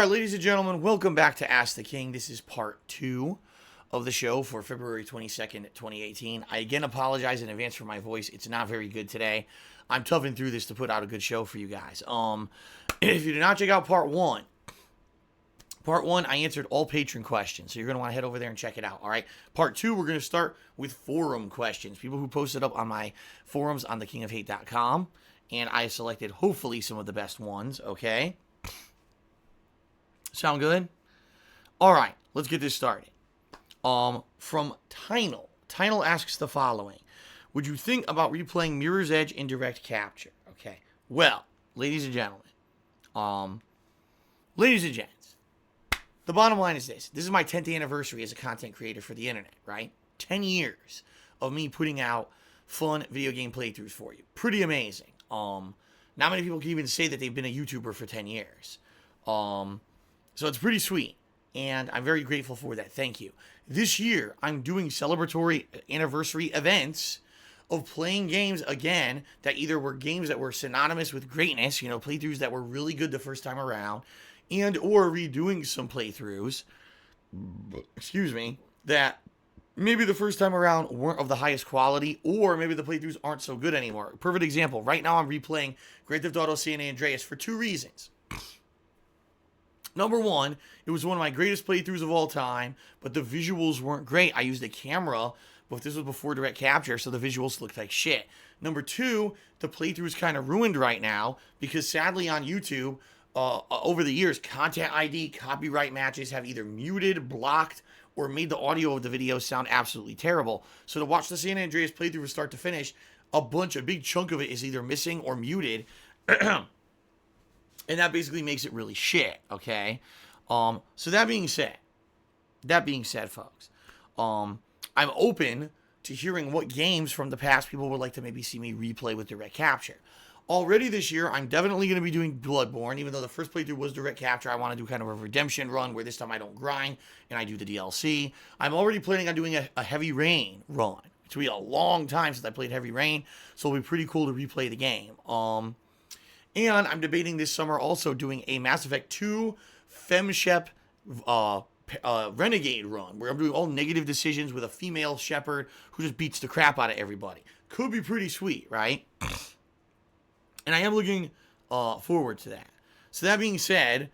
Alright, ladies and gentlemen, welcome back to Ask the King. This is part 2 of the show for February 22nd, 2018. I again apologize in advance for my voice. It's not very good today. I'm toughing through this to put out a good show for you guys. If you did not check out part 1, I answered all patron questions, so you're going to want to head over there and check it out, alright? Part 2, we're going to start with forum questions. People who posted up on my forums on thekingofhate.com, and I selected, hopefully, some of the best ones, okay? Sound good? Alright, let's get this started. From Tinal. Tinal asks the following. Would you think about replaying Mirror's Edge in direct capture? Okay. Well, ladies and gentlemen. Ladies and gents. The bottom line is this. This is my 10th anniversary as a content creator for the internet, right? 10 years of me putting out fun video game playthroughs for you. Pretty amazing. Not many people can even say that they've been a YouTuber for 10 years. So it's pretty sweet. And I'm very grateful for that. Thank you. This year, I'm doing celebratory anniversary events of playing games again that either were games that were synonymous with greatness, you know, playthroughs that were really good the first time around, and or redoing some playthroughs, excuse me, that maybe the first time around weren't of the highest quality, or maybe the playthroughs aren't so good anymore. Perfect example. Right now, I'm replaying Grand Theft Auto San Andreas for 2 reasons. Number one, it was one of my greatest playthroughs of all time, but the visuals weren't great. I used a camera, but this was before direct capture, so the visuals looked like shit. Number two, the playthrough is kind of ruined right now, because sadly on YouTube, over the years, Content ID, copyright matches have either muted, blocked, or made the audio of the video sound absolutely terrible. So to watch the San Andreas playthrough from start to finish, a big chunk of it is either missing or muted. And that basically makes it really shit, okay? So that being said, folks, I'm open to hearing what games from the past people would like to maybe see me replay with direct capture. Already this year, I'm definitely going to be doing Bloodborne, even though the first playthrough was direct capture. I want to do kind of a redemption run where this time I don't grind and I do the DLC. I'm already planning on doing a Heavy Rain run. It's going to be a long time since I played Heavy Rain, so it'll be pretty cool to replay the game. And I'm debating this summer also doing a Mass Effect 2 FemShep Renegade run, where I'm doing all negative decisions with a female shepherd who just beats the crap out of everybody. Could be pretty sweet, right? And I am looking forward to that. So that being said,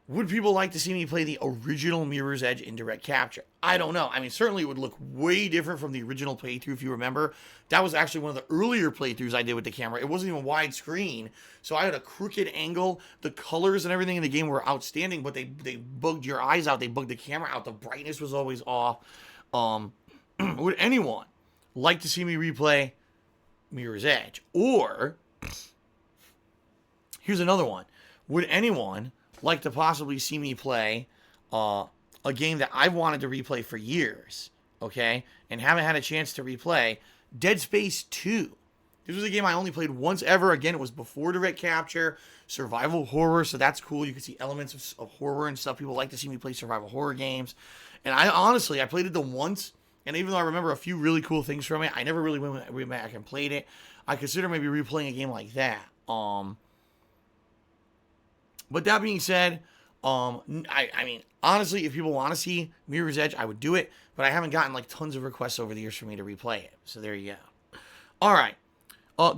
would people like to see me play the original Mirror's Edge in direct capture? I don't know. I mean, certainly it would look way different from the original playthrough, if you remember. That was actually one of the earlier playthroughs I did with the camera. It wasn't even widescreen, so I had a crooked angle. The colors and everything in the game were outstanding, but they bugged your eyes out. They bugged the camera out. The brightness was always off. Would anyone like to see me replay Mirror's Edge? Or, here's another one. Would anyone like to possibly see me play a game that I've wanted to replay for years, okay, and haven't had a chance to replay, Dead Space 2. This was a game I only played once ever. Again, it was before direct capture, survival horror, so that's cool. You can see elements of horror and stuff. People like to see me play survival horror games. And I honestly played it once, and even though I remember a few really cool things from it, I never really went back and played it. I consider maybe replaying a game like that. But that being said, I mean, honestly, if people want to see Mirror's Edge, I would do it. But I haven't gotten, like, tons of requests over the years for me to replay it. So there you go. All right.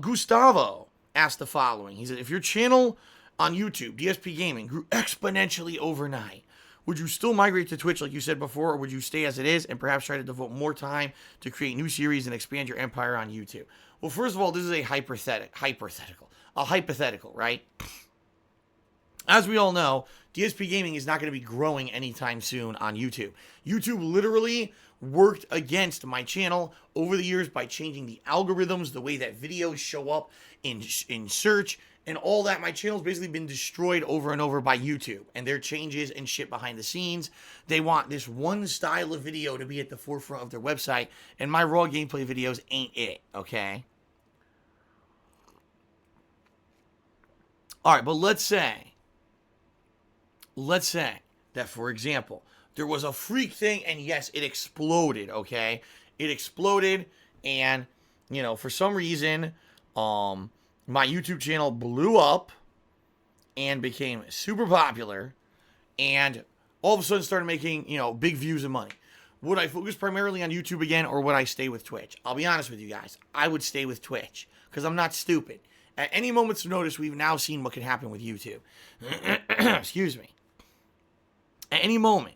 Gustavo asked the following. He said, if your channel on YouTube, DSPGaming, grew exponentially overnight, would you still migrate to Twitch like you said before, or would you stay as it is and perhaps try to devote more time to create new series and expand your empire on YouTube? Well, first of all, this is a hypothetical, right? As we all know, DSP Gaming is not going to be growing anytime soon on YouTube. YouTube literally worked against my channel over the years by changing the algorithms, the way that videos show up in search, and all that. My channel's basically been destroyed over and over by YouTube and their changes and shit behind the scenes. They want this one style of video to be at the forefront of their website, and my raw gameplay videos ain't it, okay? All right, but let's say that, for example, there was a freak thing, and yes, it exploded, okay? It exploded, and, you know, for some reason, my YouTube channel blew up and became super popular, and all of a sudden started making, big views and money. Would I focus primarily on YouTube again, or would I stay with Twitch? I'll be honest with you guys. I would stay with Twitch because I'm not stupid. At any moment's notice, we've now seen what can happen with YouTube. Excuse me. At any moment,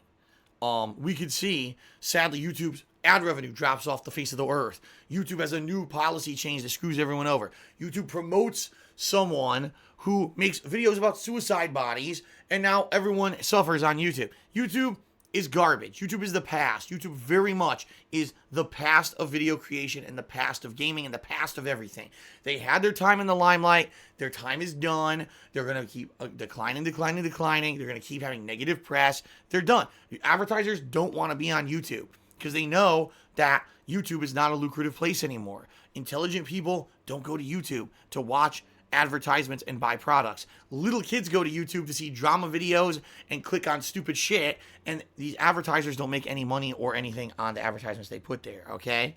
we could see, sadly, YouTube's ad revenue drops off the face of the earth. YouTube has a new policy change that screws everyone over. YouTube promotes someone who makes videos about suicide bodies, and now everyone suffers on YouTube. YouTube is garbage. YouTube is the past. YouTube very much is the past of video creation and the past of gaming and the past of everything. They had their time in the limelight. Their time is done. They're going to keep declining. They're going to keep having negative press. They're done. Advertisers don't want to be on YouTube because they know that YouTube is not a lucrative place anymore. Intelligent people don't go to YouTube to watch advertisements and buy products. Little kids go to YouTube to see drama videos and click on stupid shit, and these advertisers don't make any money or anything on the advertisements they put there, okay?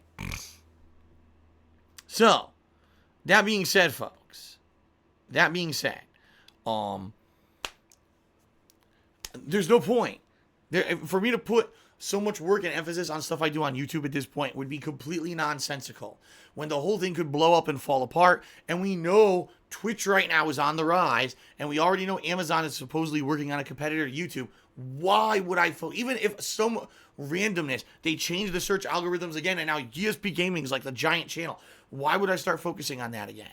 So, that being said, folks, there's no point. For me to put so much work and emphasis on stuff I do on YouTube at this point would be completely nonsensical when the whole thing could blow up and fall apart. And we know Twitch right now is on the rise, and we already know Amazon is supposedly working on a competitor to YouTube. Why would I even if some randomness, they change the search algorithms again, and now DSPGaming is like the giant channel. Why would I start focusing on that again?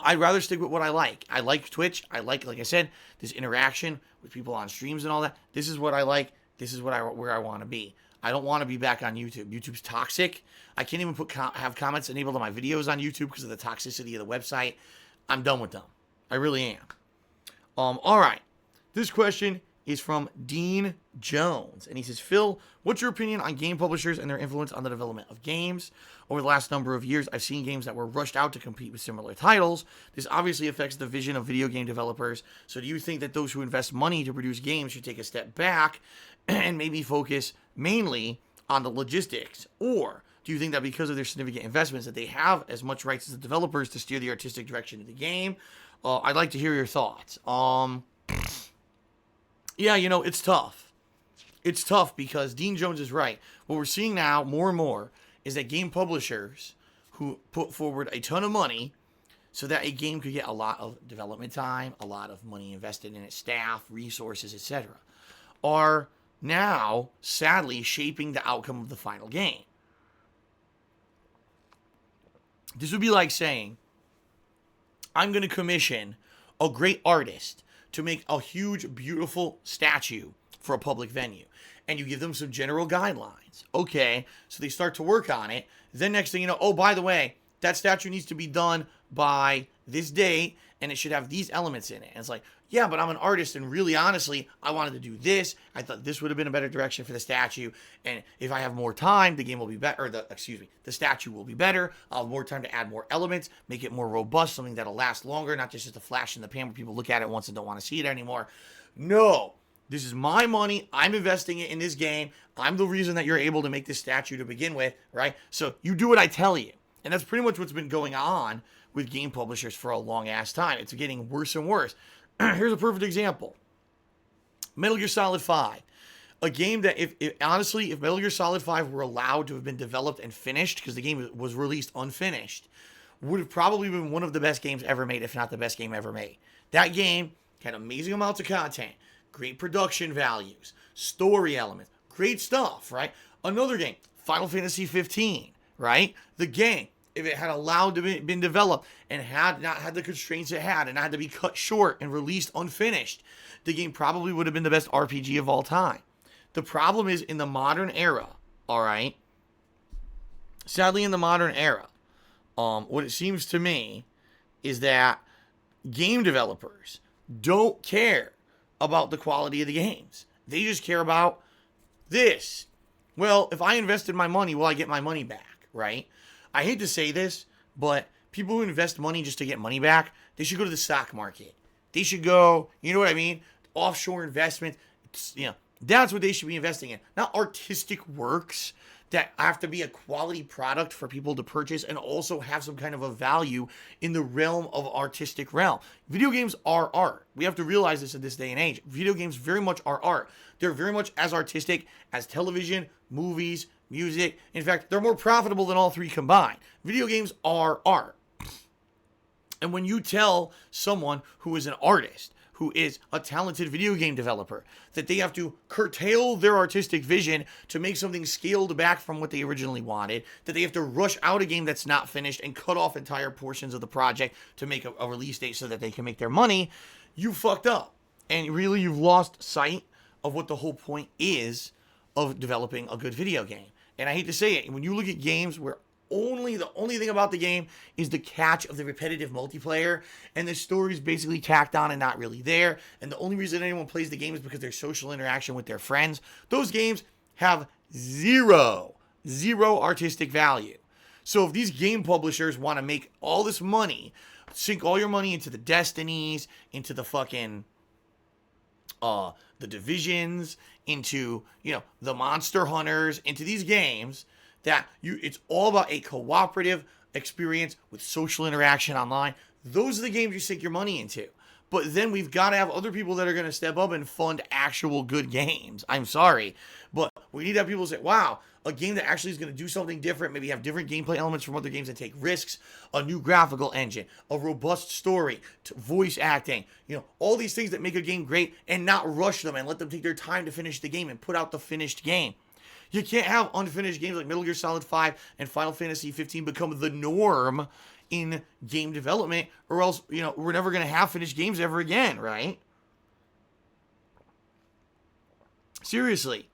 I'd rather stick with what I like. I like Twitch. I like I said, this interaction with people on streams and all that. This is what I like. This is where I want to be. I don't want to be back on YouTube. YouTube's toxic. I can't even have comments enabled on my videos on YouTube because of the toxicity of the website. I'm done with them. I really am. All right. This question is from Dean Jones. And he says, Phil, what's your opinion on game publishers and their influence on the development of games? Over the last number of years, I've seen games that were rushed out to compete with similar titles. This obviously affects the vision of video game developers. So do you think that those who invest money to produce games should take a step back and maybe focus mainly on the logistics? Or do you think that because of their significant investments that they have as much rights as the developers to steer the artistic direction of the game? I'd like to hear your thoughts. Yeah, it's tough. It's tough because Dean Jones is right. What we're seeing now more and more is that game publishers who put forward a ton of money so that a game could get a lot of development time, a lot of money invested in its staff, resources, etc., are now, sadly, shaping the outcome of the final game. This would be like saying, I'm going to commission a great artist to make a huge, beautiful statue for a public venue. And you give them some general guidelines. Okay, so they start to work on it. Then next thing you know, oh, by the way, that statue needs to be done by this date, and it should have these elements in it. And it's like, yeah, but I'm an artist, and really, honestly, I wanted to do this. I thought this would have been a better direction for the statue. And if I have more time, the game will be better. The statue will be better. I'll have more time to add more elements, make it more robust, something that'll last longer, not just a flash in the pan where people look at it once and don't want to see it anymore. No. This is my money. I'm investing it in this game. I'm the reason that you're able to make this statue to begin with, right? So you do what I tell you. And that's pretty much what's been going on with game publishers for a long ass time. It's getting worse and worse. Here's a perfect example. Metal Gear Solid 5. A game that if Metal Gear Solid 5 were allowed to have been developed and finished, because the game was released unfinished, would have probably been one of the best games ever made, if not the best game ever made. That game had amazing amounts of content, great production values, story elements, great stuff, right? Another game, Final Fantasy 15, right? The game, if it had allowed to been developed and had not had the constraints it had and had to be cut short and released unfinished, the game probably would have been the best RPG of all time. The problem is in the modern era, all right? Sadly, in the modern era, what it seems to me is that game developers don't care about the quality of the games. They just care about this. Well, if I invested my money, will I get my money back, right? I hate to say this, but people who invest money just to get money back, they should go to the stock market. They should go, you know what I mean? Offshore investment. That's what they should be investing in. Not artistic works that have to be a quality product for people to purchase and also have some kind of a value in the realm of artistic realm. Video games are art. We have to realize this in this day and age. Video games very much are art. They're very much as artistic as television, movies, music. In fact, they're more profitable than all three combined. Video games are art. And when you tell someone who is an artist, who is a talented video game developer, that they have to curtail their artistic vision to make something scaled back from what they originally wanted, that they have to rush out a game that's not finished and cut off entire portions of the project to make a release date so that they can make their money, you fucked up. And really, you've lost sight of what the whole point is of developing a good video game. And I hate to say it, when you look at games where the only thing about the game is the catch of the repetitive multiplayer, and the story is basically tacked on and not really there, and the only reason anyone plays the game is because there's social interaction with their friends, those games have zero artistic value. So if these game publishers want to make all this money, sink all your money into the Destinies, into the fucking the Divisions, into, the Monster Hunters, into these games, it's all about a cooperative experience with social interaction online. Those are the games you sink your money into. But then we've got to have other people that are going to step up and fund actual good games. I'm sorry, but we need to have people say, wow, a game that actually is going to do something different, maybe have different gameplay elements from other games and take risks, a new graphical engine, a robust story, voice acting, all these things that make a game great, and not rush them and let them take their time to finish the game and put out the finished game. You can't have unfinished games like Metal Gear Solid 5 and Final Fantasy 15 become the norm in game development, or else, we're never going to have finished games ever again, right? Seriously.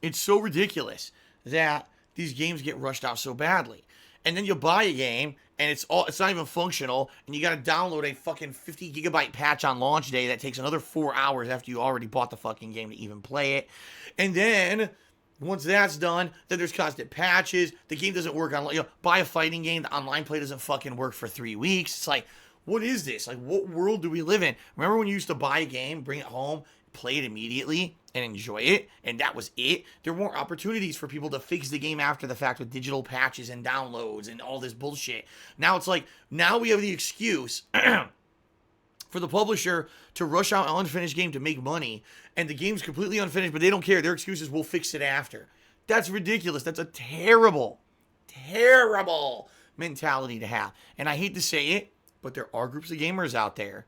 It's so ridiculous that these games get rushed out so badly. And then you buy a game and it's not even functional, and you got to download a fucking 50 gigabyte patch on launch day that takes another 4 hours after you already bought the fucking game to even play it. And then once that's done, then there's constant patches. The game doesn't work online. Buy a fighting game, the online play doesn't fucking work for 3 weeks. It's like, what is this? Like, what world do we live in? Remember when you used to buy a game, bring it home, play it immediately, and enjoy it, and that was it? There weren't opportunities for people to fix the game after the fact with digital patches and downloads and all this bullshit. Now it's like, now we have the excuse for the publisher to rush out an unfinished game to make money, and the game's completely unfinished, but they don't care. Their excuse is, we'll fix it after. That's ridiculous. That's a terrible mentality to have. And I hate to say it, but there are groups of gamers out there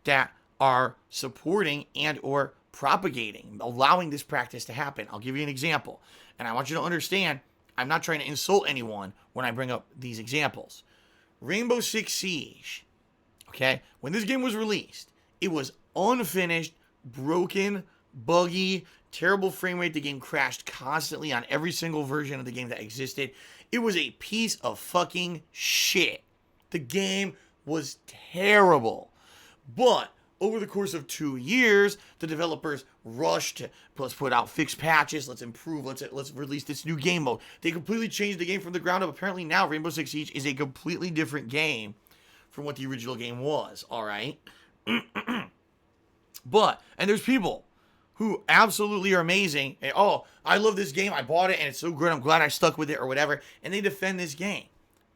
that are supporting and or propagating, allowing this practice to happen. I'll give you an example. And I want you to understand, I'm not trying to insult anyone when I bring up these examples. Rainbow Six Siege. Okay? When this game was released, it was unfinished, broken, buggy, terrible frame rate. The game crashed constantly on every single version of the game that existed. It was a piece of fucking shit. The game was terrible. But over the course of 2 years, the developers rushed to, let's put out fixed patches, let's improve, let's release this new game mode. They completely changed the game from the ground up. Apparently now Rainbow Six Siege is a completely different game from what the original game was, all right? And there's people who absolutely are amazing. And, I love this game, I bought it, and it's so good, I'm glad I stuck with it, or whatever, and they defend this game.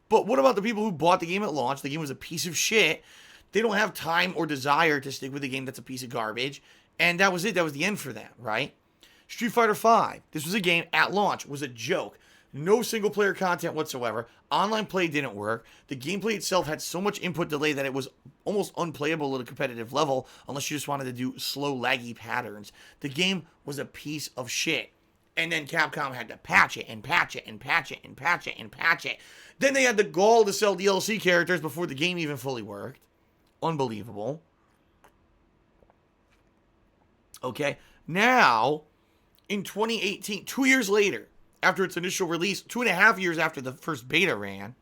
But what about the people who bought the game at launch? The game was a piece of shit. They don't have time or desire to stick with a game that's a piece of garbage. And that was it. That was the end for them, right? Street Fighter V. This was a game at launch. Was a joke. No single player content whatsoever. Online play didn't work. The gameplay itself had so much input delay that it was almost unplayable at a competitive level unless you just wanted to do slow, laggy patterns. The game was a piece of shit. And then Capcom had to patch it and patch it and patch it and patch it and patch it. Then they had the gall to sell DLC characters before the game even fully worked. Unbelievable. Okay, now, in 2018, 2 years later, after its initial release, 2.5 years after the first beta ran,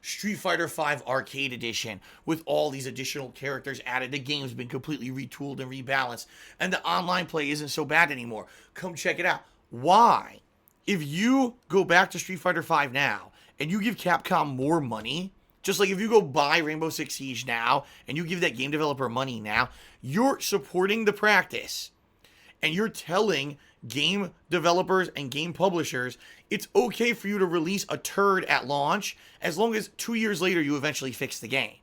Street Fighter V Arcade Edition, with all these additional characters added, the game's been completely retooled and rebalanced, and the online play isn't so bad anymore. Come check it out. Why? If you go back to Street Fighter V now, and you give Capcom more money, just like if you go buy Rainbow Six Siege now and you give that game developer money now, you're supporting the practice. And you're telling game developers and game publishers, it's okay for you to release a turd at launch as long as 2 years later you eventually fix the game.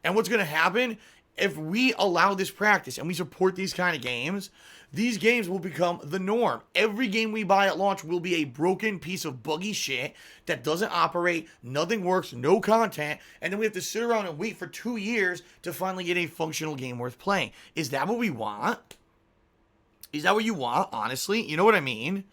And what's going to happen if we allow this practice and we support these kind of games, these games will become the norm. Every game we buy at launch will be a broken piece of buggy shit that doesn't operate, nothing works, no content, and then we have to sit around and wait for 2 years to finally get a functional game worth playing. Is that what we want? Is that what you want, honestly? You know what I mean?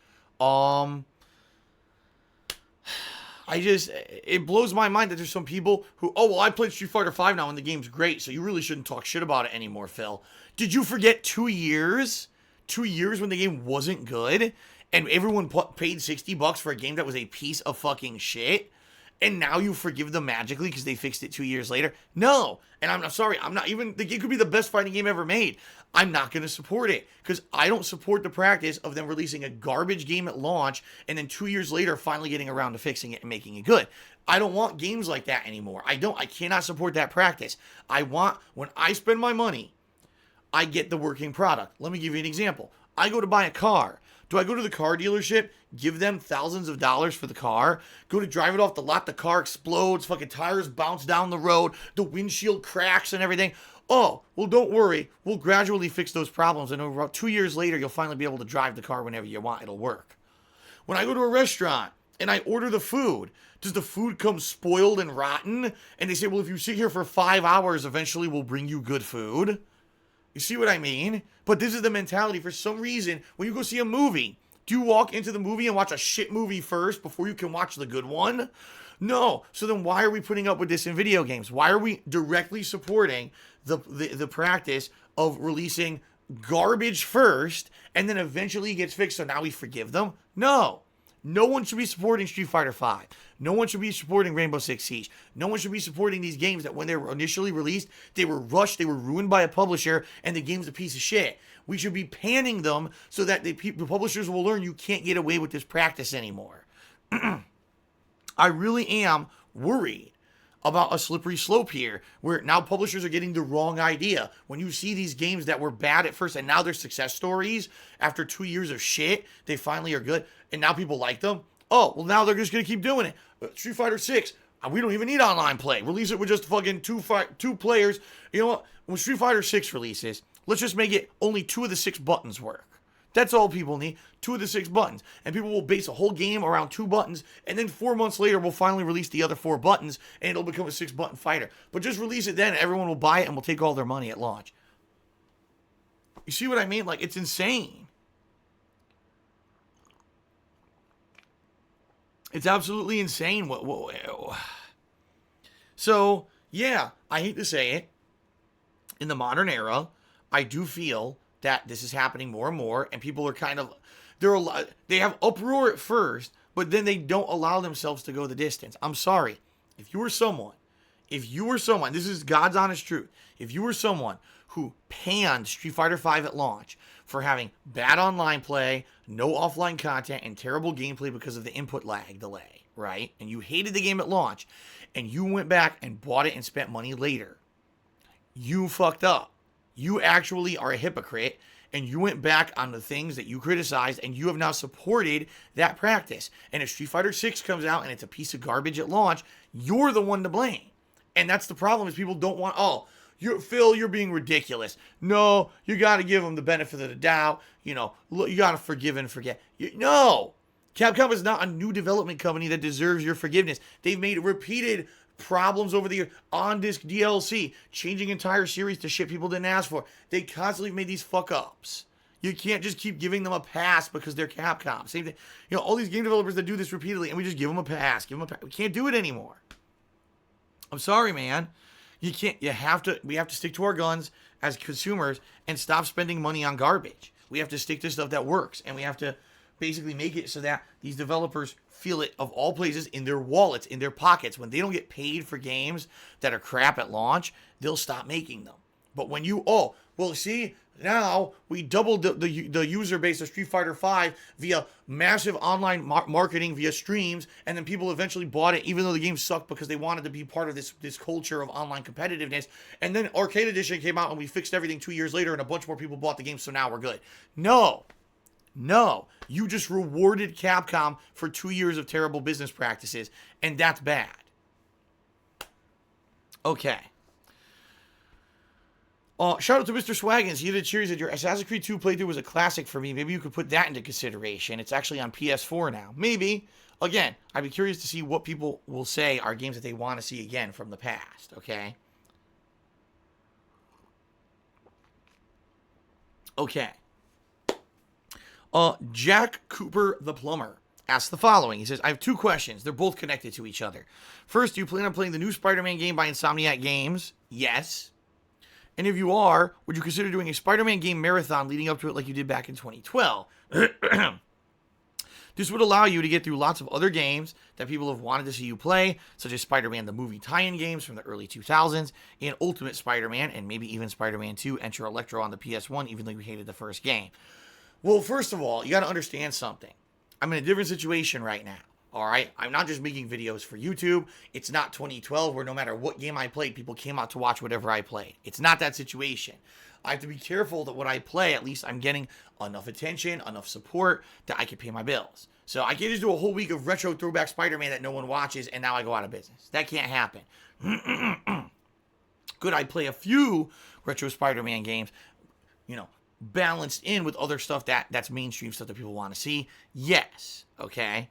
It blows my mind that there's some people who, oh, well, I played Street Fighter V now and the game's great, so you really shouldn't talk shit about it anymore, Phil. Did you forget 2 years? 2 years when the game wasn't good? And everyone paid $60 for a game that was a piece of fucking shit? And now you forgive them magically because they fixed it 2 years later? No. And I'm sorry, I'm not even, the game could be the best fighting game ever made. I'm not going to support it because I don't support the practice of them releasing a garbage game at launch and then 2 years later finally getting around to fixing it and making it good. I don't want games like that anymore. I cannot support that practice. I want, when I spend my money, I get the working product. Let me give you an example. I go to buy a car. Do I go to the car dealership, give them thousands of dollars for the car, go to drive it off the lot, the car explodes, fucking tires bounce down the road, the windshield cracks and everything? Oh, well, don't worry. We'll gradually fix those problems, and about 2 years later, you'll finally be able to drive the car whenever you want. It'll work. When I go to a restaurant and I order the food, does the food come spoiled and rotten? And they say, well, if you sit here for 5 hours, eventually we'll bring you good food. You see what I mean? But this is the mentality. For some reason, when you go see a movie, do you walk into the movie and watch a shit movie first before you can watch the good one? No. So then why are we putting up with this in video games? Why are we directly supporting the practice of releasing garbage first and then eventually it gets fixed so now we forgive them? No. No one should be supporting Street Fighter V. No one should be supporting Rainbow Six Siege. No one should be supporting these games that when they were initially released, they were rushed, they were ruined by a publisher, and the game's a piece of shit. We should be panning them so that the publishers will learn you can't get away with this practice anymore. I really am worried about a slippery slope here where now publishers are getting the wrong idea. When you see these games that were bad at first and now they're success stories after 2 years of shit, they finally are good and now people like them. Oh, well, now they're just going to keep doing it. Street Fighter 6, we don't even need online play. Release it with just fucking two players. You know what? When Street Fighter 6 releases, let's just make it only 2 of the 6 buttons work. That's all people need, 2 of the 6 buttons. And people will base a whole game around 2 buttons, and then 4 months later, we'll finally release the other 4 buttons, and it'll become a 6-button fighter. But just release it then, and everyone will buy it, and we'll take all their money at launch. You see what I mean? Like, it's insane. It's absolutely insane. So, yeah, I hate to say it. In the modern era, I do feel that this is happening more and more, and people are kind of, they have uproar at first, but then they don't allow themselves to go the distance. I'm sorry. If you were someone, this is God's honest truth. If you were someone who panned Street Fighter V at launch for having bad online play, no offline content, and terrible gameplay because of the input lag delay, right? And you hated the game at launch, and you went back and bought it and spent money later, you fucked up. You actually are a hypocrite, and you went back on the things that you criticized, and you have now supported that practice. And if Street Fighter 6 comes out and it's a piece of garbage at launch, you're the one to blame. And that's the problem, is people don't want, Phil, you're being ridiculous. No, you got to give them the benefit of the doubt. You know, you got to forgive and forget. No, Capcom is not a new development company that deserves your forgiveness. They've made repeated problems over the years, on-disc DLC, changing entire series to shit people didn't ask for. They constantly made these fuck-ups. You can't just keep giving them a pass because they're Capcom. Same thing. You know, all these game developers that do this repeatedly, and we just give them a pass. We can't do it anymore. I'm sorry, man. You can't. We have to stick to our guns as consumers and stop spending money on garbage. We have to stick to stuff that works, and we have to basically make it so that these developers feel it, of all places, in their wallets, in their pockets. When they don't get paid for games that are crap at launch, they'll stop making them. But when you, see, now we doubled the user base of Street Fighter V via massive online marketing via streams, and then people eventually bought it even though the game sucked because they wanted to be part of this culture of online competitiveness. And then Arcade Edition came out and we fixed everything 2 years later and a bunch more people bought the game, so now we're good. No. No, you just rewarded Capcom for 2 years of terrible business practices, and that's bad. Okay. Shout out to Mr. Swaggins. He did cheers that your Assassin's Creed 2 playthrough was a classic for me. Maybe you could put that into consideration. It's actually on PS4 now. Maybe. Again, I'd be curious to see what people will say are games that they want to see again from the past. Okay. Okay. Jack Cooper the Plumber asks the following. He says, I have 2 questions. They're both connected to each other. First, do you plan on playing the new Spider-Man game by Insomniac Games? Yes. And if you are, would you consider doing a Spider-Man game marathon leading up to it like you did back in 2012? This would allow you to get through lots of other games that people have wanted to see you play, such as Spider-Man the movie tie-in games from the early 2000s, and Ultimate Spider-Man, and maybe even Spider-Man 2 Enter Electro on the PS1, even though you hated the first game. Well, first of all, you got to understand something. I'm in a different situation right now. All right, I'm not just making videos for YouTube. It's not 2012 where no matter what game I played, people came out to watch whatever I played. It's not that situation. I have to be careful that what I play, at least I'm getting enough attention, enough support that I can pay my bills. So I can't just do a whole week of retro throwback Spider-Man that no one watches and now I go out of business. That can't happen. Could I play a few retro Spider-Man games, balanced in with other stuff that's mainstream stuff that people want to see? Yes. Okay.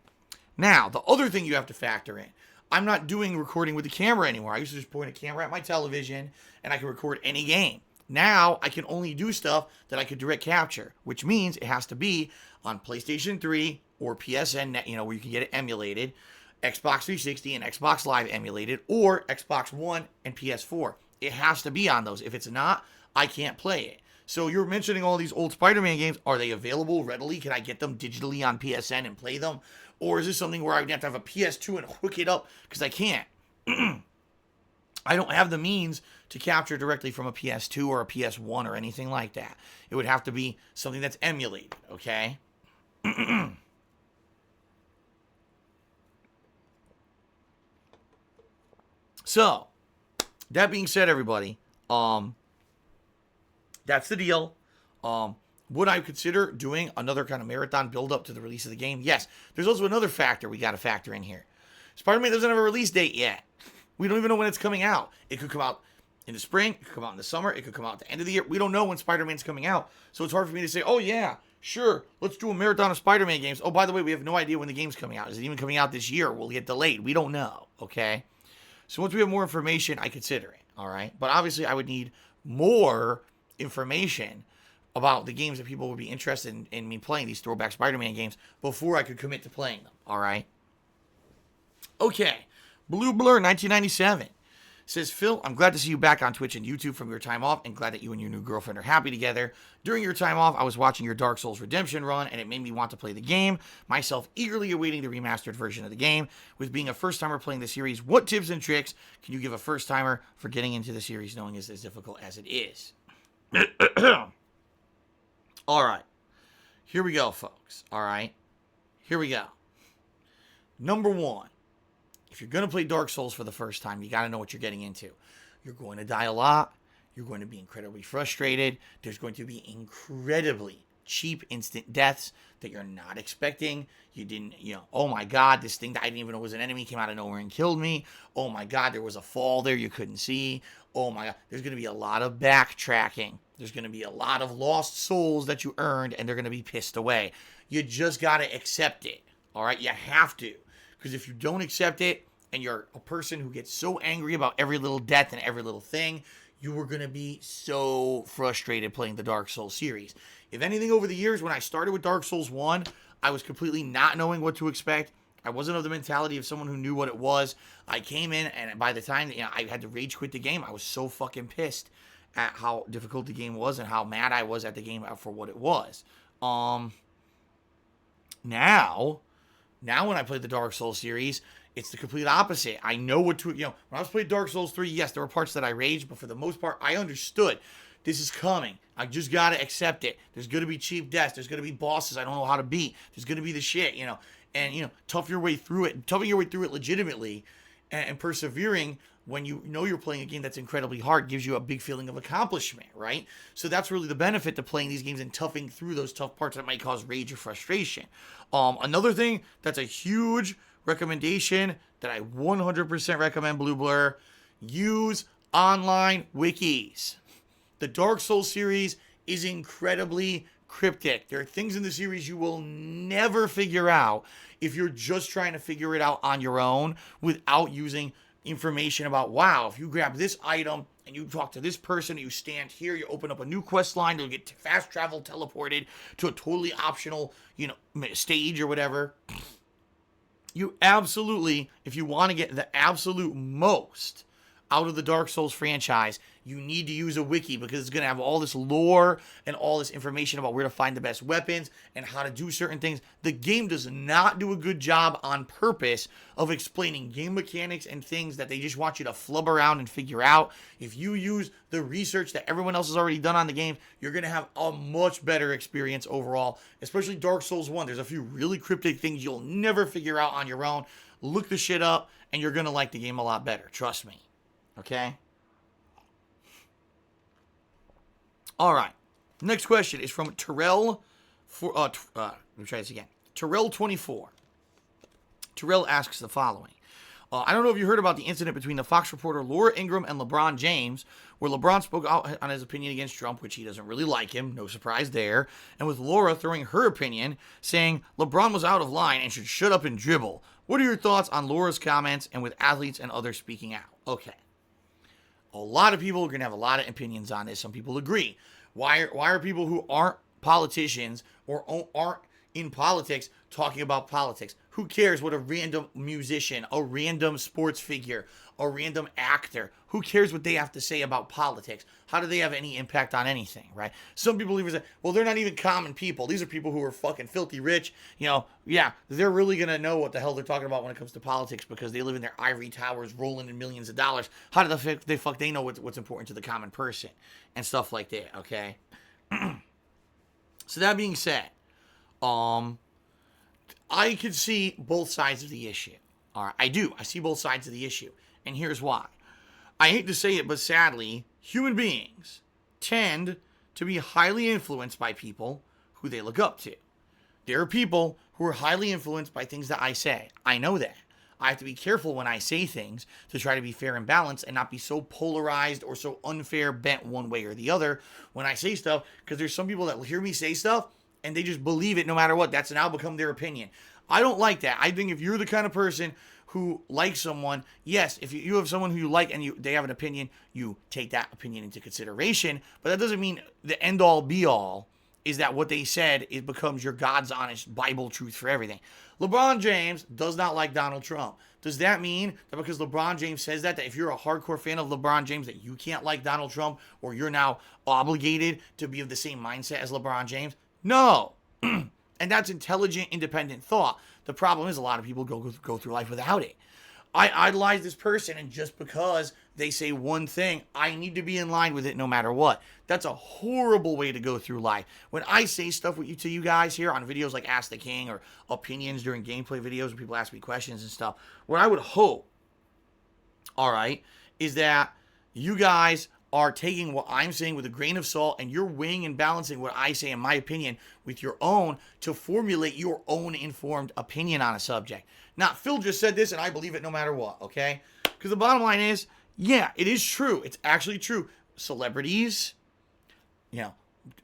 Now, the other thing you have to factor in, I'm not doing recording with the camera anymore. I used to just point a camera at my television and I can record any game. Now, I can only do stuff that I could direct capture, which means it has to be on PlayStation 3 or PSN, where you can get it emulated, Xbox 360 and Xbox Live emulated, or Xbox One and PS4. It has to be on those. If it's not, I can't play it. So you're mentioning all these old Spider-Man games. Are they available readily? Can I get them digitally on PSN and play them? Or is this something where I would have to have a PS2 and hook it up? Because I can't. I don't have the means to capture directly from a PS2 or a PS1 or anything like that. It would have to be something that's emulated, okay? So, that being said, everybody, that's the deal. Would I consider doing another kind of marathon build-up to the release of the game? Yes. There's also another factor we got to factor in here. Spider-Man doesn't have a release date yet. We don't even know when it's coming out. It could come out in the spring. It could come out in the summer. It could come out at the end of the year. We don't know when Spider-Man's coming out. So it's hard for me to say, oh, yeah, sure, let's do a marathon of Spider-Man games. Oh, by the way, we have no idea when the game's coming out. Is it even coming out this year? Will it get delayed? We don't know, okay? So once we have more information, I consider it, all right? But obviously, I would need more information about the games that people would be interested in me playing, these throwback Spider-Man games, before I could commit to playing them, all right? Okay, Blue Blur 1997 says, Phil, I'm glad to see you back on Twitch and YouTube from your time off, and glad that you and your new girlfriend are happy together. During your time off, I was watching your Dark Souls Redemption run, and it made me want to play the game, myself eagerly awaiting the remastered version of the game. With being a first-timer playing the series, what tips and tricks can you give a first-timer for getting into the series knowing it's as difficult as it is? All right. Here we go, folks. All right. Here we go. Number 1. If you're going to play Dark Souls for the first time, you got to know what you're getting into. You're going to die a lot. You're going to be incredibly frustrated. There's going to be incredibly cheap instant deaths that you're not expecting. You didn't, oh my God, this thing that I didn't even know was an enemy came out of nowhere and killed me. Oh my God, there was a fall there you couldn't see. Oh my God, there's going to be a lot of backtracking. There's going to be a lot of lost souls that you earned, and they're going to be pissed away. You just got to accept it. All right, you have to. Because if you don't accept it, and you're a person who gets so angry about every little death and every little thing, you are going to be so frustrated playing the Dark Souls series. If anything, over the years, when I started with Dark Souls 1, I was completely not knowing what to expect. I wasn't of the mentality of someone who knew what it was. I came in, and by the time I had to rage quit the game, I was so fucking pissed at how difficult the game was and how mad I was at the game for what it was. Now when I played the Dark Souls series, it's the complete opposite. I know what to, when I was playing Dark Souls 3, yes, there were parts that I raged, but for the most part, I understood. This is coming. I just got to accept it. There's going to be cheap deaths. There's going to be bosses I don't know how to beat. There's going to be the shit, and, tough your way through it. Toughing your way through it legitimately and persevering when you know you're playing a game that's incredibly hard gives you a big feeling of accomplishment, right? So that's really the benefit to playing these games and toughing through those tough parts that might cause rage or frustration. Another thing that's a huge recommendation that I 100% recommend, Blue Blur, use online wikis. The Dark Souls series is incredibly cryptic. There are things in the series you will never figure out if you're just trying to figure it out on your own without using information about, wow, if you grab this item and you talk to this person, you stand here, you open up a new quest line, you'll get fast travel teleported to a totally optional, stage or whatever. You absolutely, if you want to get the absolute most out of the Dark Souls franchise, you need to use a wiki because it's going to have all this lore and all this information about where to find the best weapons and how to do certain things. The game does not do a good job on purpose of explaining game mechanics and things that they just want you to flub around and figure out. If you use the research that everyone else has already done on the game, you're going to have a much better experience overall, especially Dark Souls 1. There's a few really cryptic things you'll never figure out on your own. Look the shit up and you're going to like the game a lot better. Trust me. Okay? All right. Next question is from Terrell. Let me try this again. Terrell24. Terrell asks the following. I don't know if you heard about the incident between the Fox reporter Laura Ingraham and LeBron James, where LeBron spoke out on his opinion against Trump, which he doesn't really like him. No surprise there. And with Laura throwing her opinion, saying LeBron was out of line and should shut up and dribble. What are your thoughts on Laura's comments and with athletes and others speaking out? Okay. A lot of people are going to have a lot of opinions on this. Some people agree. Why are people who aren't politicians or aren't in politics talking about politics? Who cares what a random musician, a random sports figure, a random actor, who cares what they have to say about politics? How do they have any impact on anything, right? Some people even say, well, they're not even common people. These are people who are fucking filthy rich. Yeah, they're really going to know what the hell they're talking about when it comes to politics because they live in their ivory towers rolling in millions of dollars. How do the fuck they know what's important to the common person and stuff like that, okay? So that being said, I can see both sides of the issue. All right, I do. I see both sides of the issue. And here's why. I hate to say it, but sadly, human beings tend to be highly influenced by people who they look up to. There are people who are highly influenced by things that I say. I know that. I have to be careful when I say things to try to be fair and balanced and not be so polarized or so unfair, bent one way or the other when I say stuff, because there's some people that will hear me say stuff and they just believe it no matter what. That's now become their opinion. I don't like that. I think if you're the kind of person who likes someone, yes, if you have someone who you like and they have an opinion, you take that opinion into consideration. But that doesn't mean the end all be all is that what they said, it becomes your God's honest Bible truth for everything. LeBron James does not like Donald Trump. Does that mean that because LeBron James says that if you're a hardcore fan of LeBron James, that you can't like Donald Trump or you're now obligated to be of the same mindset as LeBron James? No. And that's intelligent, independent thought. The problem is a lot of people go through life without it. I idolize this person, and just because they say one thing, I need to be in line with it no matter what. That's a horrible way to go through life. When I say stuff to you guys here on videos like Ask the King or opinions during gameplay videos where people ask me questions and stuff, what I would hope, all right, is that you guys are taking what I'm saying with a grain of salt and you're weighing and balancing what I say in my opinion with your own to formulate your own informed opinion on a subject. Not Phil just said this and I believe it no matter what, okay? Because the bottom line is, yeah, it is true. It's actually true. Celebrities,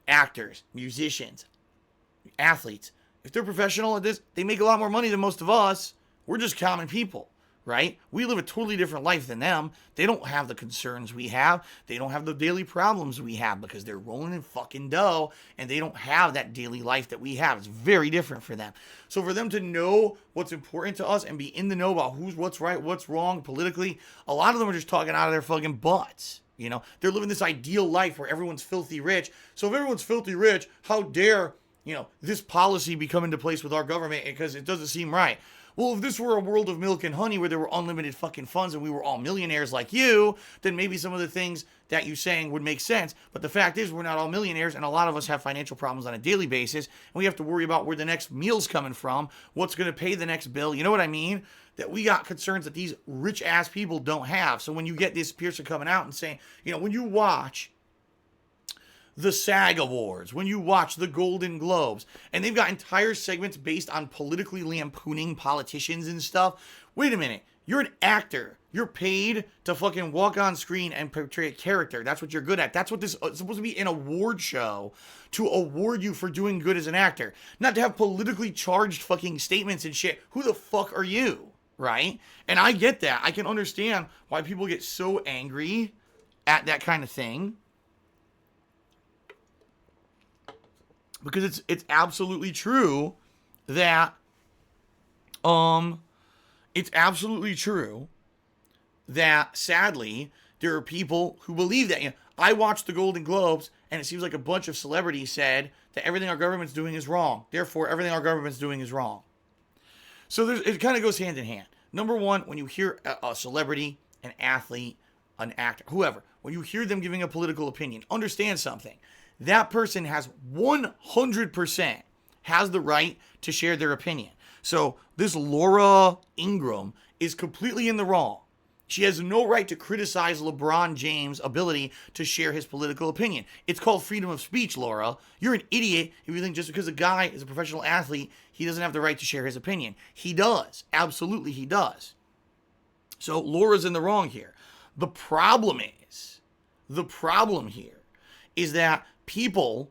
actors, musicians, athletes, if they're professional at this, they make a lot more money than most of us. We're just common people. Right? We live a totally different life than them. They don't have the concerns we have. They don't have the daily problems we have because they're rolling in fucking dough and they don't have that daily life that we have. It's very different for them. So for them to know what's important to us and be in the know about what's right, what's wrong politically, a lot of them are just talking out of their fucking butts. They're living this ideal life where everyone's filthy rich. So if everyone's filthy rich, how dare, this policy be coming into place with our government because it doesn't seem right. well, if this were a world of milk and honey where there were unlimited fucking funds and we were all millionaires like you, then maybe some of the things that you're saying would make sense. But the fact is, we're not all millionaires, and a lot of us have financial problems on a daily basis, and we have to worry about where the next meal's coming from, what's going to pay the next bill. You know what I mean? That we got concerns that these rich ass people don't have. So when you get this person coming out and saying, you know, when you watch the SAG Awards, when you watch the Golden Globes, and they've got entire segments based on politically lampooning politicians and stuff. Wait a minute. You're an actor. You're paid to fucking walk on screen and portray a character. That's what you're good at. That's what this is supposed to be, an award show to award you for doing good as an actor. Not to have politically charged fucking statements and shit. Who the fuck are you? Right? And I get that. I can understand why people get so angry at that kind of thing. Because it's absolutely true that sadly there are people who believe that. You know, I watched the Golden Globes and it seems like a bunch of celebrities said that everything our government's doing is wrong. Therefore, everything our government's doing is wrong. So it kind of goes hand in hand. Number one, when you hear a celebrity, an athlete, an actor, whoever, when you hear them giving a political opinion, understand something. That person has 100% has the right to share their opinion. So this Laura Ingraham is completely in the wrong. She has no right to criticize LeBron James' ability to share his political opinion. It's called freedom of speech, Laura. You're an idiot if you think just because a guy is a professional athlete, he doesn't have the right to share his opinion. He does. Absolutely, he does. So Laura's in the wrong here. The problem here is that people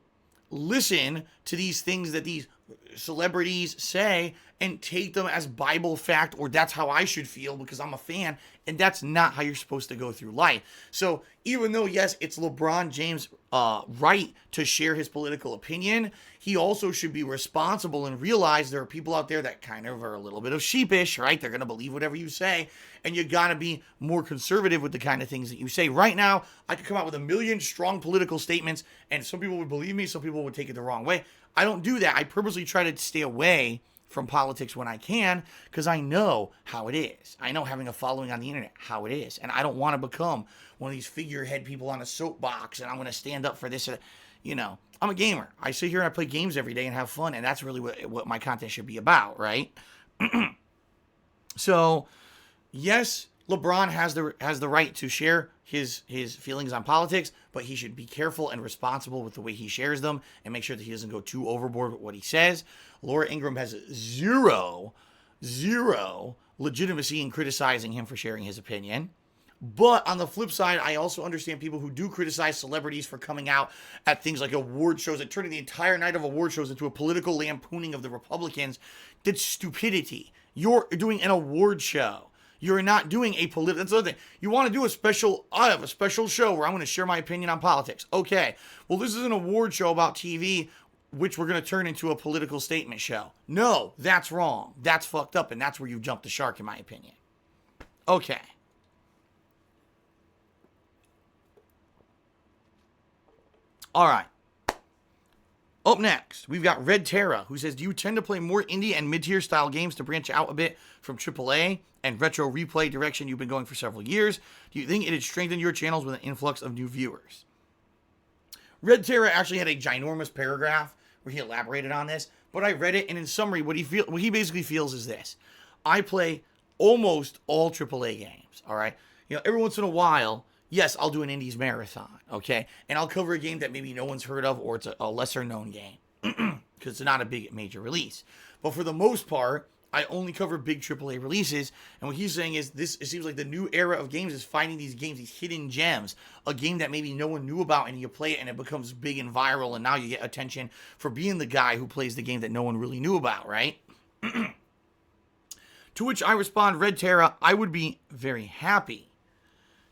listen to these things that these celebrities say and take them as Bible fact, or that's how I should feel because I'm a fan, and that's not how you're supposed to go through life. So even though, yes, it's LeBron James' right to share his political opinion, he also should be responsible and realize there are people out there that kind of are a little bit of sheepish, right? They're going to believe whatever you say, and you got to be more conservative with the kind of things that you say. Right now, I could come out with a million strong political statements, and some people would believe me, some people would take it the wrong way. I don't do that. I purposely try to stay away from politics when I can, because I know how it is. I know, having a following on the internet, how it is. And I don't want to become one of these figurehead people on a soapbox and I'm going to stand up for this. You know, I'm a gamer. I sit here and I play games every day and have fun, and that's really what my content should be about, right? So, yes, LeBron has the right to share his feelings on politics, but he should be careful and responsible with the way he shares them and make sure that he doesn't go too overboard with what he says. Laura Ingraham has zero legitimacy in criticizing him for sharing his opinion. But on the flip side, I also understand people who do criticize celebrities for coming out at things like award shows and turning the entire night of award shows into a political lampooning of the Republicans. That's stupidity. You're doing an award show. You're not doing a political. That's the other thing. You want to do I have a special show where I'm going to share my opinion on politics. Okay. Well, this is an award show about TV, which we're going to turn into a political statement show. No, that's wrong. That's fucked up, and that's where you've jumped the shark, in my opinion. Okay. All right. Up next, we've got Red Terra, who says, do you tend to play more indie and mid-tier style games to branch out a bit from AAA and retro replay direction you've been going for several years? Do you think it had strengthened your channels with an influx of new viewers? Red Terra actually had a ginormous paragraph where he elaborated on this, but I read it, and in summary, what he basically feels is this. I play almost all AAA games, all right? You know, every once in a while, yes, I'll do an indies marathon, okay? And I'll cover a game that maybe no one's heard of, or it's a lesser-known game, because it's not a big major release. But for the most part, I only cover big AAA releases, and what he's saying is it seems like the new era of games is finding these games, these hidden gems, a game that maybe no one knew about, and you play it, and it becomes big and viral, and now you get attention for being the guy who plays the game that no one really knew about, right? To which I respond, Red Terra, I would be very happy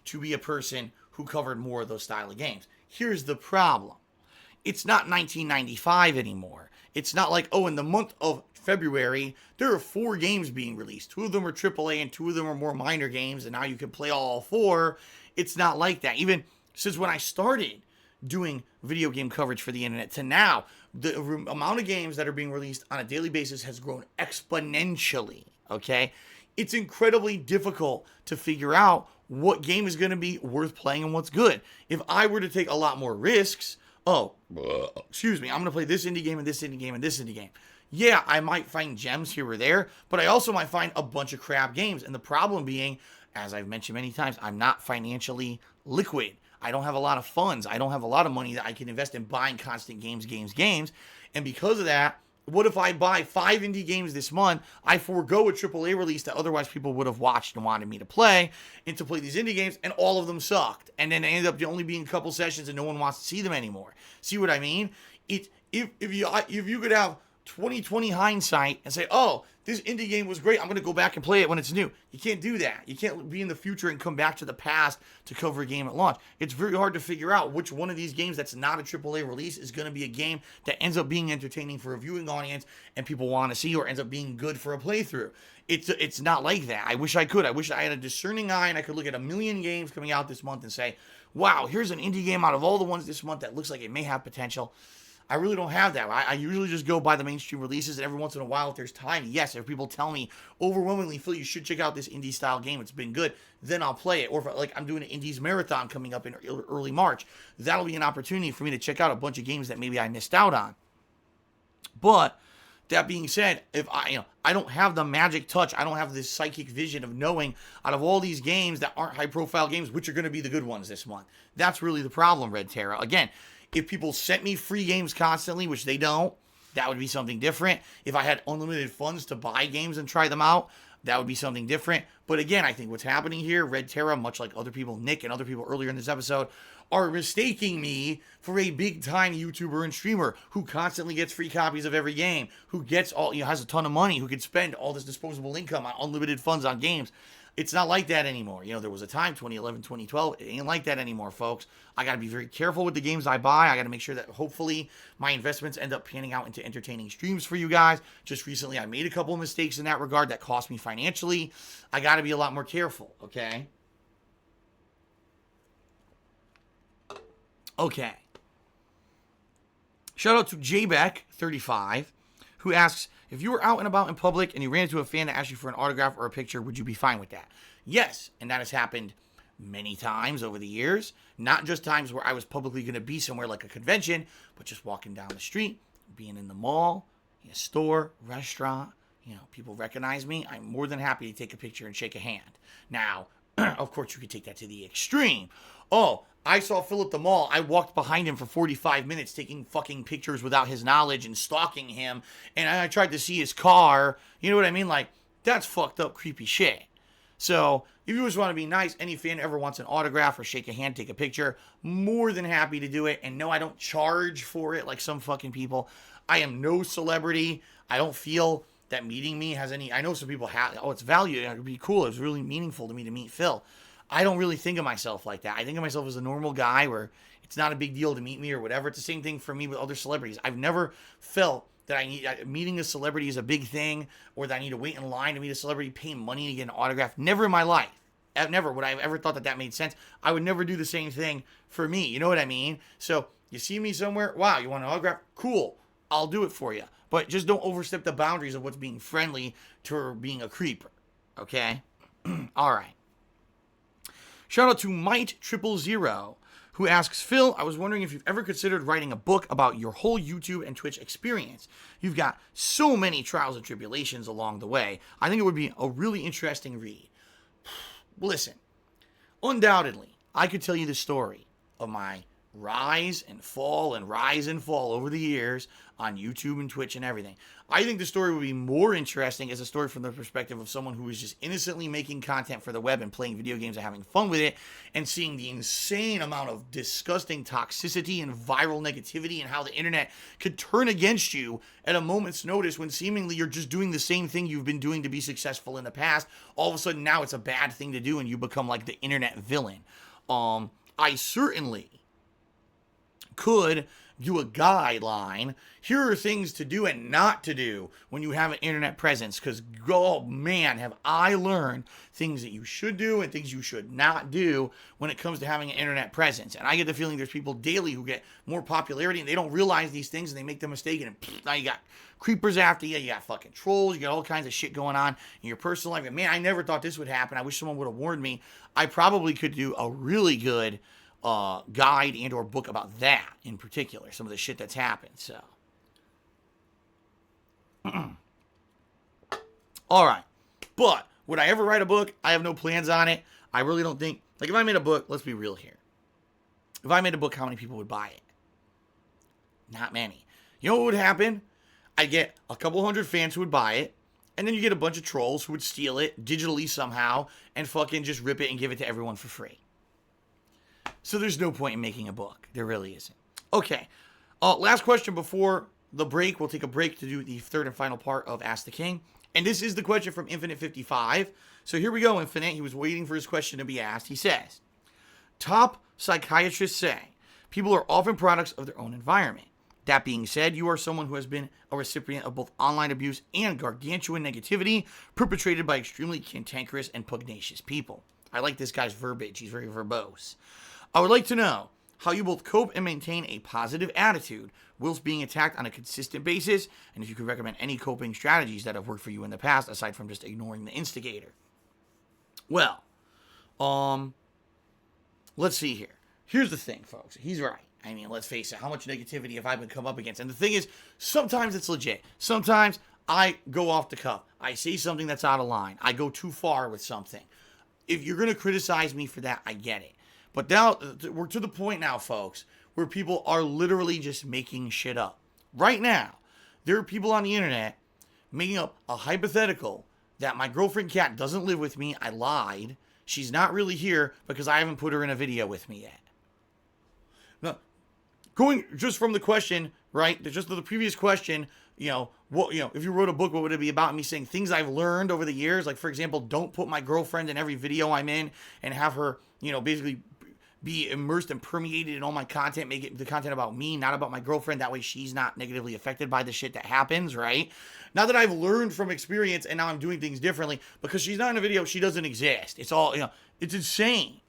to be a person who covered more of those style of games. Here's the problem. It's not 1995 anymore. It's not like, oh, in the month of February, there are 4 games being released. 2 of them are AAA and 2 of them are more minor games, and now you can play all 4. It's not like that. Even since when I started doing video game coverage for the internet to now, the amount of games that are being released on a daily basis has grown exponentially. okay? It's incredibly difficult to figure out what game is going to be worth playing and what's good. If I were to take a lot more risks, excuse me, I'm going to play this indie game and this indie game and this indie game. Yeah, I might find gems here or there, but I also might find a bunch of crap games. And the problem being, as I've mentioned many times, I'm not financially liquid. I don't have a lot of funds. I don't have a lot of money that I can invest in buying constant games. And because of that, what if I buy 5 indie games this month? I forego a AAA release that otherwise people would have watched and wanted me to play, and to play these indie games, and all of them sucked. And then they ended up only being a couple sessions, and no one wants to see them anymore. See what I mean? If you could have 2020 hindsight and say, oh, this indie game was great, I'm going to go back and play it when it's new. You can't do that. You can't be in the future and come back to the past to cover a game at launch. It's very hard to figure out which one of these games that's not a AAA release is going to be a game that ends up being entertaining for a viewing audience and people want to see, or ends up being good for a playthrough. It's not like that. I wish I could. I wish I had a discerning eye and I could look at a million games coming out this month and say, wow, here's an indie game out of all the ones this month that looks like it may have potential. I really don't have that. I usually just go by the mainstream releases, and every once in a while, if there's time, yes, if people tell me overwhelmingly, Phil, you should check out this indie style game, it's been good, then I'll play it. Or if I'm doing an indies marathon coming up in early March, that'll be an opportunity for me to check out a bunch of games that maybe I missed out on. But that being said, if I don't have the magic touch, I don't have this psychic vision of knowing out of all these games that aren't high profile games, which are going to be the good ones this month. That's really the problem, Red Terra. Again, if people sent me free games constantly, which they don't, that would be something different. If I had unlimited funds to buy games and try them out, that would be something different. But again, I think what's happening here, Red Terra, much like other people, Nick and other people earlier in this episode, are mistaking me for a big-time YouTuber and streamer who constantly gets free copies of every game, who gets has a ton of money, who can spend all this disposable income on unlimited funds on games. It's not like that anymore. There was a time, 2011, 2012, it ain't like that anymore, folks. I got to be very careful with the games I buy. I got to make sure that hopefully my investments end up panning out into entertaining streams for you guys. Just recently, I made a couple of mistakes in that regard that cost me financially. I got to be a lot more careful, okay? Okay. Shout out to JBeck35, who asks, if you were out and about in public and you ran into a fan that asked you for an autograph or a picture, would you be fine with that? Yes, and that has happened many times over the years. Not just times where I was publicly going to be somewhere like a convention, but just walking down the street, being in the mall, in a store, restaurant. People recognize me. I'm more than happy to take a picture and shake a hand. Now, of course, you could take that to the extreme. Oh, I saw Phil at the mall. I walked behind him for 45 minutes taking fucking pictures without his knowledge and stalking him. And I tried to see his car. You know what I mean? Like, that's fucked up, creepy shit. So, if you just want to be nice, any fan ever wants an autograph or shake a hand, take a picture, more than happy to do it. And no, I don't charge for it like some fucking people. I am no celebrity. I don't feel that meeting me has any... I know some people have... Oh, it's value. It would be cool. It was really meaningful to me to meet Phil. I don't really think of myself like that. I think of myself as a normal guy where it's not a big deal to meet me or whatever. It's the same thing for me with other celebrities. I've never felt that meeting a celebrity is a big thing, or that I need to wait in line to meet a celebrity, pay money to get an autograph. Never in my life. Never would I have ever thought that made sense. I would never do the same thing for me. You know what I mean? So you see me somewhere, wow, you want an autograph? Cool. I'll do it for you. But just don't overstep the boundaries of what's being friendly to being a creeper. Okay? All right. Shout out to Might000, who asks, Phil, I was wondering if you've ever considered writing a book about your whole YouTube and Twitch experience. You've got so many trials and tribulations along the way. I think it would be a really interesting read. Listen, undoubtedly, I could tell you the story of my rise and fall over the years on YouTube and Twitch and everything. I think the story would be more interesting as a story from the perspective of someone who is just innocently making content for the web and playing video games and having fun with it, and seeing the insane amount of disgusting toxicity and viral negativity and how the internet could turn against you at a moment's notice when seemingly you're just doing the same thing you've been doing to be successful in the past. All of a sudden now it's a bad thing to do and you become like the internet villain. I certainly could do a guideline. Here are things to do and not to do when you have an internet presence. Because, oh man, have I learned things that you should do and things you should not do when it comes to having an internet presence. And I get the feeling there's people daily who get more popularity and they don't realize these things and they make the mistake. And now you got creepers after you, you got fucking trolls, you got all kinds of shit going on in your personal life. And man, I never thought this would happen. I wish someone would have warned me. I probably could do a really good guide and or book about that in particular, some of the shit that's happened. So all right, but would I ever write a book? I have no plans on it. I really don't think, like, if I made a book, let's be real here, if I made a book, how many people would buy it? Not many. You know what would happen? I'd get a couple hundred fans who would buy it, and then you get a bunch of trolls who would steal it digitally somehow and fucking just rip it and give it to everyone for free. So there's no point in making a book. There really isn't. Okay. Last question before the break. We'll take a break to do the third and final part of Ask the King. And this is the question from Infinite55. So here we go, Infinite. He was waiting for his question to be asked. He says, top psychiatrists say people are often products of their own environment. That being said, you are someone who has been a recipient of both online abuse and gargantuan negativity perpetrated by extremely cantankerous and pugnacious people. I like this guy's verbiage. He's very verbose. I would like to know how you both cope and maintain a positive attitude whilst being attacked on a consistent basis, and if you could recommend any coping strategies that have worked for you in the past, aside from just ignoring the instigator. Well, let's see here. Here's the thing, folks. He's right. I mean, let's face it. How much negativity have I been come up against? And the thing is, sometimes it's legit. Sometimes I go off the cuff. I say something that's out of line. I go too far with something. If you're going to criticize me for that, I get it. But now, we're to the point now, folks, where people are literally just making shit up. Right now, there are people on the internet making up a hypothetical that my girlfriend Kat doesn't live with me. I lied. She's not really here because I haven't put her in a video with me yet. Now, going just from the question, right, just the previous question, what, if you wrote a book, what would it be about? Me saying things I've learned over the years. Like, for example, don't put my girlfriend in every video I'm in and have her, basically be immersed and permeated in all my content, make it the content about me, not about my girlfriend. That way she's not negatively affected by the shit that happens, right? Now that I've learned from experience and now I'm doing things differently, because she's not in a video, she doesn't exist. It's all, it's insane.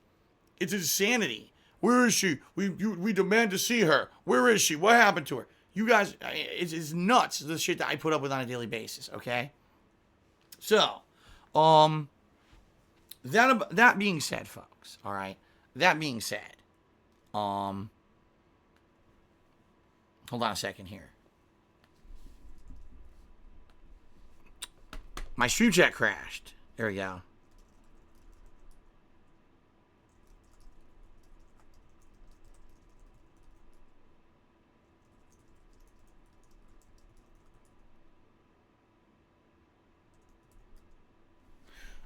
It's insanity. Where is she? We demand to see her. Where is she? What happened to her? You guys, it's nuts, the shit that I put up with on a daily basis, okay? So, that being said, folks, all right? That being said, hold on a second here. My stream chat crashed. There we go.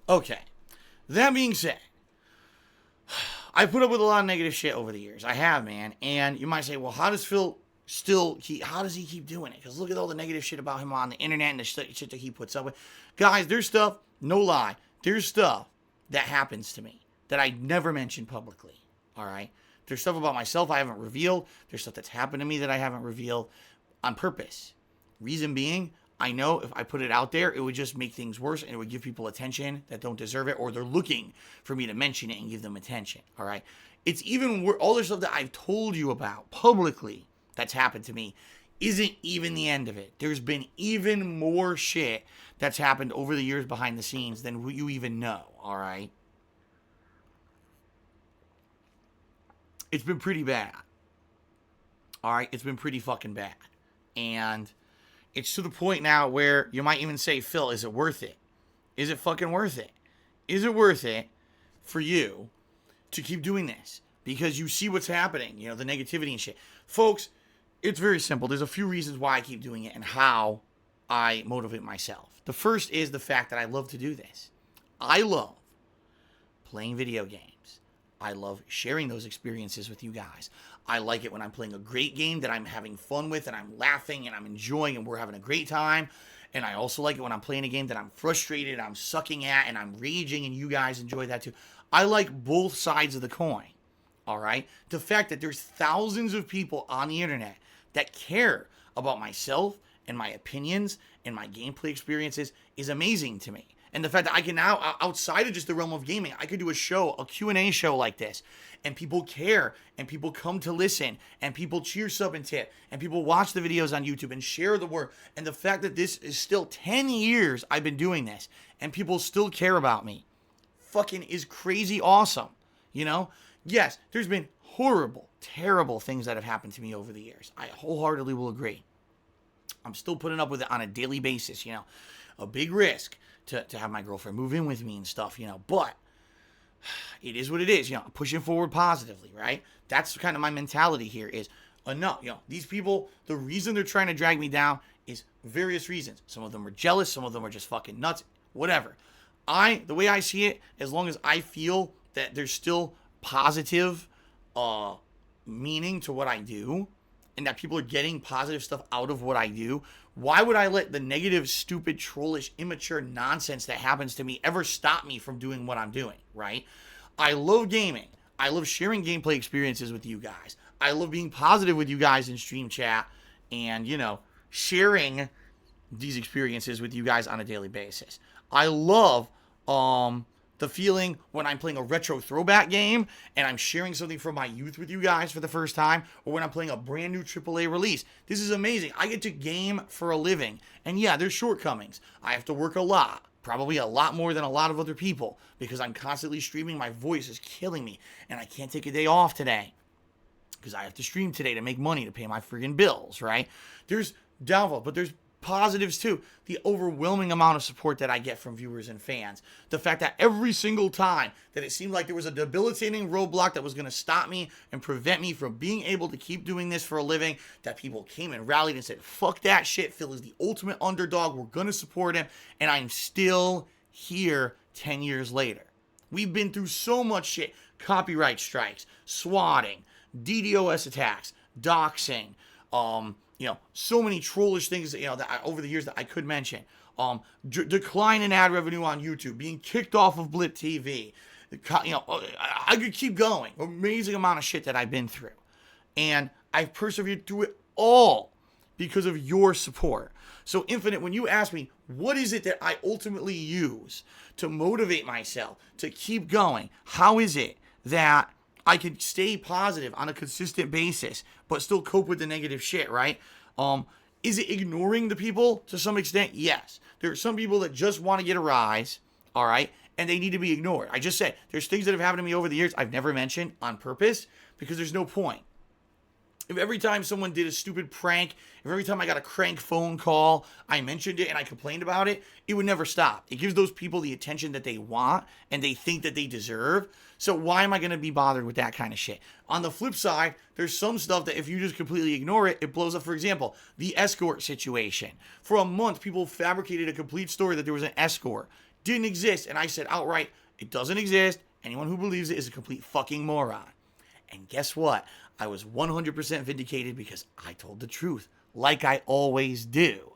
Okay. That being said, I put up with a lot of negative shit over the years. I have, man. And you might say, well, how does Phil how does he keep doing it? Because look at all the negative shit about him on the internet and the shit that he puts up with. Guys, there's stuff, no lie, there's stuff that happens to me that I never mention publicly. All right? There's stuff about myself I haven't revealed. There's stuff that's happened to me that I haven't revealed on purpose. Reason being, I know if I put it out there, it would just make things worse and it would give people attention that don't deserve it, or they're looking for me to mention it and give them attention, all right? It's even all the stuff that I've told you about publicly that's happened to me isn't even the end of it. There's been even more shit that's happened over the years behind the scenes than you even know, all right? It's been pretty bad, all right? It's been pretty fucking bad. And it's to the point now where you might even say, Phil, is it worth it? Is it fucking worth it? Is it worth it for you to keep doing this? Because you see what's happening, the negativity and shit. Folks, it's very simple. There's a few reasons why I keep doing it and how I motivate myself. The first is the fact that I love to do this. I love playing video games. I love sharing those experiences with you guys. I like it when I'm playing a great game that I'm having fun with and I'm laughing and I'm enjoying and we're having a great time. And I also like it when I'm playing a game that I'm frustrated, I'm sucking at, and I'm raging, and you guys enjoy that too. I like both sides of the coin, all right? The fact that there's thousands of people on the internet that care about myself and my opinions and my gameplay experiences is amazing to me. And the fact that I can now, outside of just the realm of gaming, I could do a Q&A show like this, and people care, and people come to listen, and people cheer, sub, and tip, and people watch the videos on YouTube and share the word. And the fact that this is still 10 years I've been doing this, and people still care about me, fucking is crazy awesome, you know? Yes, there's been horrible, terrible things that have happened to me over the years. I wholeheartedly will agree. I'm still putting up with it on a daily basis, you know? A big risk to have my girlfriend move in with me and stuff, you know, but it is what it is, you know, pushing forward positively, right? That's kind of my mentality here is enough, you know, these people, the reason they're trying to drag me down is various reasons. Some of them are jealous, some of them are just fucking nuts, whatever. The way I see it, as long as I feel that there's still positive meaning to what I do, and that people are getting positive stuff out of what I do, why would I let the negative, stupid, trollish, immature nonsense that happens to me ever stop me from doing what I'm doing, right? I love gaming. I love sharing gameplay experiences with you guys. I love being positive with you guys in stream chat and, you know, sharing these experiences with you guys on a daily basis. I love the feeling when I'm playing a retro throwback game and I'm sharing something from my youth with you guys for the first time, or when I'm playing a brand new AAA release. This is amazing. I get to game for a living. And yeah, there's shortcomings. I have to work a lot, probably a lot more than a lot of other people, because I'm constantly streaming. My voice is killing me, and I can't take a day off today because I have to stream today to make money to pay my friggin' bills, right? There's downfalls, but there's positives too. The overwhelming amount of support that I get from viewers and fans. The fact that every single time that it seemed like there was a debilitating roadblock that was going to stop me and prevent me from being able to keep doing this for a living, that people came and rallied and said, fuck that shit. Phil is the ultimate underdog. We're going to support him. And I'm still here 10 years later. We've been through so much shit. Copyright strikes, swatting, DDoS attacks, doxing, you know, so many trollish things, you know, that over the years that I could mention. Decline in ad revenue on YouTube, being kicked off of Blip TV. You know, I could keep going. Amazing amount of shit that I've been through. And I've persevered through it all because of your support. So Infinite, when you ask me, what is it that I ultimately use to motivate myself to keep going? How is it that I can stay positive on a consistent basis, but still cope with the negative shit, right? Is it ignoring the people to some extent? Yes. There are some people that just want to get a rise, all right, and they need to be ignored. I just said, there's things that have happened to me over the years I've never mentioned on purpose because there's no point. If every time someone did a stupid prank, if every time I got a crank phone call, I mentioned it and I complained about it, it would never stop. It gives those people the attention that they want and they think that they deserve. So why am I going to be bothered with that kind of shit? On the flip side, there's some stuff that if you just completely ignore it, it blows up. For example, the escort situation. For a month, people fabricated a complete story that there was an escort. Didn't exist. And I said outright, it doesn't exist. Anyone who believes it is a complete fucking moron. And guess what? I was 100% vindicated because I told the truth, like I always do.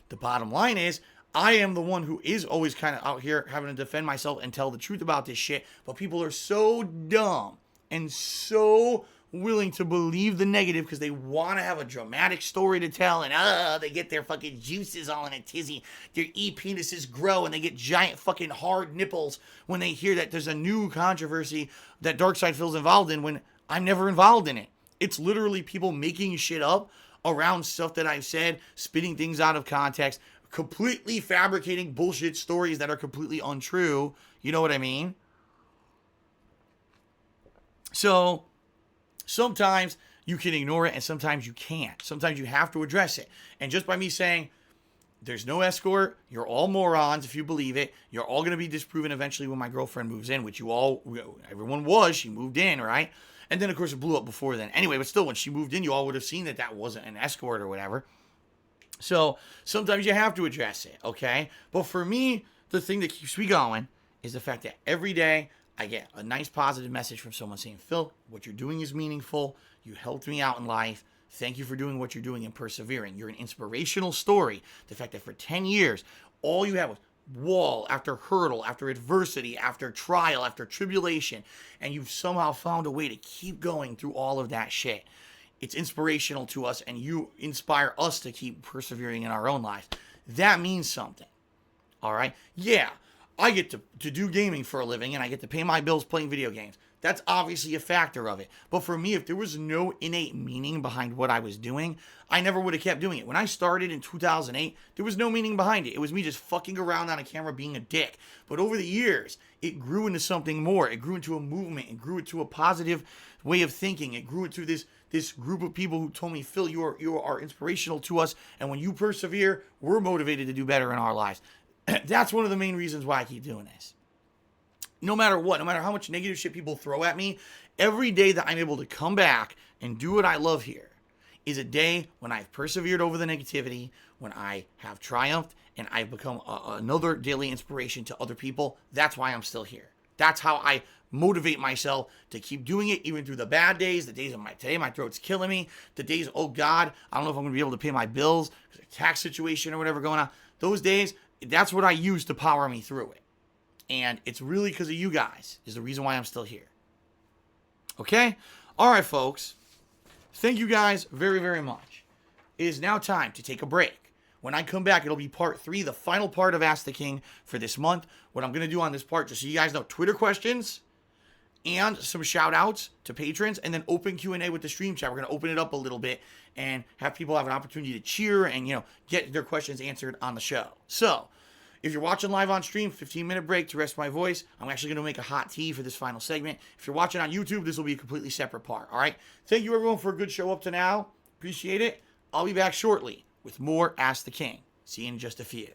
The bottom line is, I am the one who is always kind of out here having to defend myself and tell the truth about this shit, but people are so dumb and so willing to believe the negative because they want to have a dramatic story to tell, and they get their fucking juices all in a tizzy. Their e-penises grow and they get giant fucking hard nipples when they hear that there's a new controversy that Darkseid feels involved in when I'm never involved in it. It's literally people making shit up around stuff that I've said, spitting things out of context, completely fabricating bullshit stories that are completely untrue. You know what I mean? So sometimes you can ignore it and sometimes you can't. Sometimes you have to address it. And just by me saying, there's no escort, you're all morons if you believe it, you're all going to be disproven eventually when my girlfriend moves in, which everyone was, she moved in, right? And then, of course, it blew up before then. Anyway, but still, when she moved in, you all would have seen that that wasn't an escort or whatever. So sometimes you have to address it, okay? But for me, the thing that keeps me going is the fact that every day I get a nice positive message from someone saying, Phil, what you're doing is meaningful. You helped me out in life. Thank you for doing what you're doing and persevering. You're an inspirational story. The fact that for 10 years, all you had was wall after hurdle, after adversity, after trial, after tribulation, and you've somehow found a way to keep going through all of that shit it's inspirational to us and you inspire us to keep persevering in our own lives, that means something. All right? Yeah, I get to do gaming for a living and I get to pay my bills playing video games. That's obviously a factor of it. But for me, if there was no innate meaning behind what I was doing, I never would have kept doing it. When I started in 2008, there was no meaning behind it. It was me just fucking around on a camera being a dick. But over the years, it grew into something more. It grew into a movement. It grew into a positive way of thinking. It grew into this group of people who told me, Phil, you are inspirational to us. And when you persevere, we're motivated to do better in our lives. That's one of the main reasons why I keep doing this. No matter what, no matter how much negative shit people throw at me, every day that I'm able to come back and do what I love here is a day when I've persevered over the negativity, when I have triumphed, and I've become another daily inspiration to other people. That's why I'm still here. That's how I motivate myself to keep doing it, even through the bad days, the days of today my throat's killing me, the days, oh God, I don't know if I'm going to be able to pay my bills, tax situation or whatever going on. Those days, that's what I use to power me through it. And it's really because of you guys is the reason why I'm still here. Okay? All right, folks. Thank you guys very, very much. It is now time to take a break. When I come back, it'll be part 3, the final part of Ask the King for this month. What I'm going to do on this part, just so you guys know, Twitter questions and some shout outs to patrons, and then open Q&A with the stream chat. We're going to open it up a little bit and have people have an opportunity to cheer and, get their questions answered on the show. So, if you're watching live on stream, 15-minute break to rest my voice. I'm actually going to make a hot tea for this final segment. If you're watching on YouTube, this will be a completely separate part, all right? Thank you, everyone, for a good show up to now. Appreciate it. I'll be back shortly with more Ask the King. See you in just a few.